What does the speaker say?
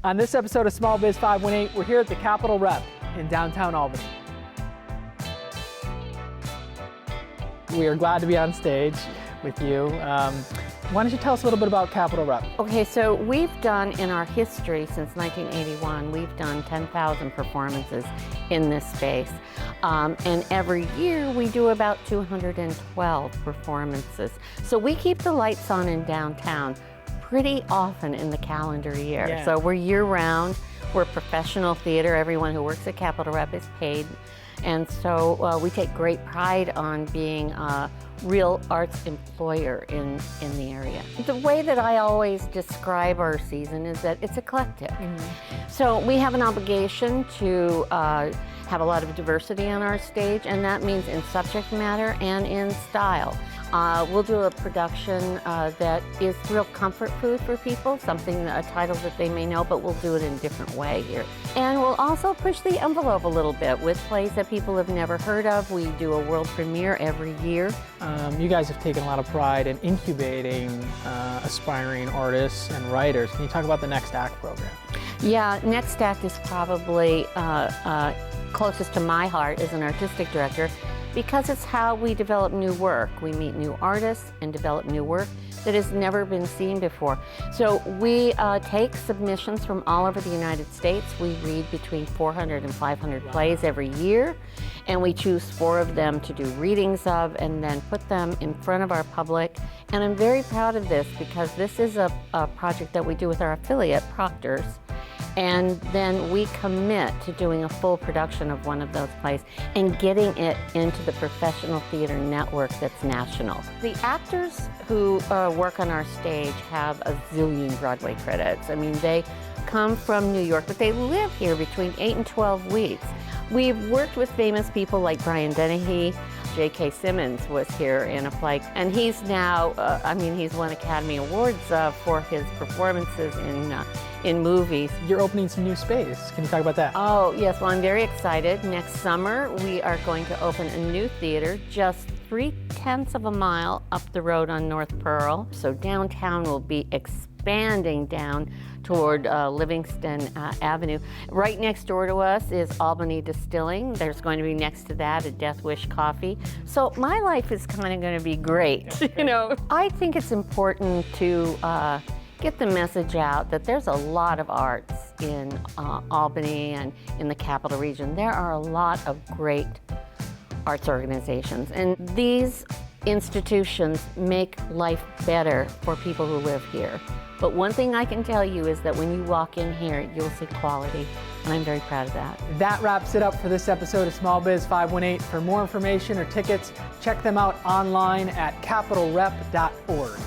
On this episode of Small Biz 518, we're here at the Capital Rep in downtown Albany. We are glad to be on stage with you. Why don't you tell us a little bit about Capital Rep? Okay, so we've done in our history since 1981, we've done 10,000 performances in this space. And every year we do about 212 performances. So we keep the lights on in downtown pretty often in the calendar year. Yeah. So we're year-round, we're professional theater, everyone who works at Capital Rep is paid. And so we take great pride on being a real arts employer in the area. The way that I always describe our season is that it's eclectic. So we have an obligation to have a lot of diversity on our stage, and that means in subject matter and in style. We'll do a production that is real comfort food for people, a title that they may know, but we'll do it in a different way here. And we'll also push the envelope a little bit with plays that people have never heard of. We do a world premiere every year. You guys have taken a lot of pride in incubating aspiring artists and writers. Can you talk about the Next Act program? Yeah, Next Act is probably closest to my heart as an artistic director, because it's how we develop new work. We meet new artists and develop new work that has never been seen before. So we take submissions from all over the United States. We read between 400 and 500 plays every year, and we choose 4 of them to do readings of and then put them in front of our public. And I'm very proud of this because this is a project that we do with our affiliate, Proctor's. And then we commit to doing a full production of one of those plays and getting it into the professional theater network that's national. The actors who work on our stage have a zillion Broadway credits. I mean, they come from New York, but they live here between 8 and 12 weeks. We've worked with famous people like Brian Dennehy. J.K. Simmons was here in a play, and he's now, he's won Academy Awards for his performances in movies. You're opening some new space. Can you talk about that? Oh, yes. Well, I'm very excited. Next summer, we are going to open a new theater just 3/10 of a mile up the road on North Pearl. So downtown will be expanding down toward Livingston Avenue. Right next door to us is Albany Distilling. There's going to be next to that a Death Wish Coffee. So my life is kind of going to be great, you know. I think it's important to get the message out that there's a lot of arts in Albany and in the Capital Region. There are a lot of great arts organizations, and these institutions make life better for people who live here. But one thing I can tell you is that when you walk in here, you'll see quality, and I'm very proud of that. That wraps it up for this episode of Small Biz 518. For more information or tickets, check them out online at capitalrep.org.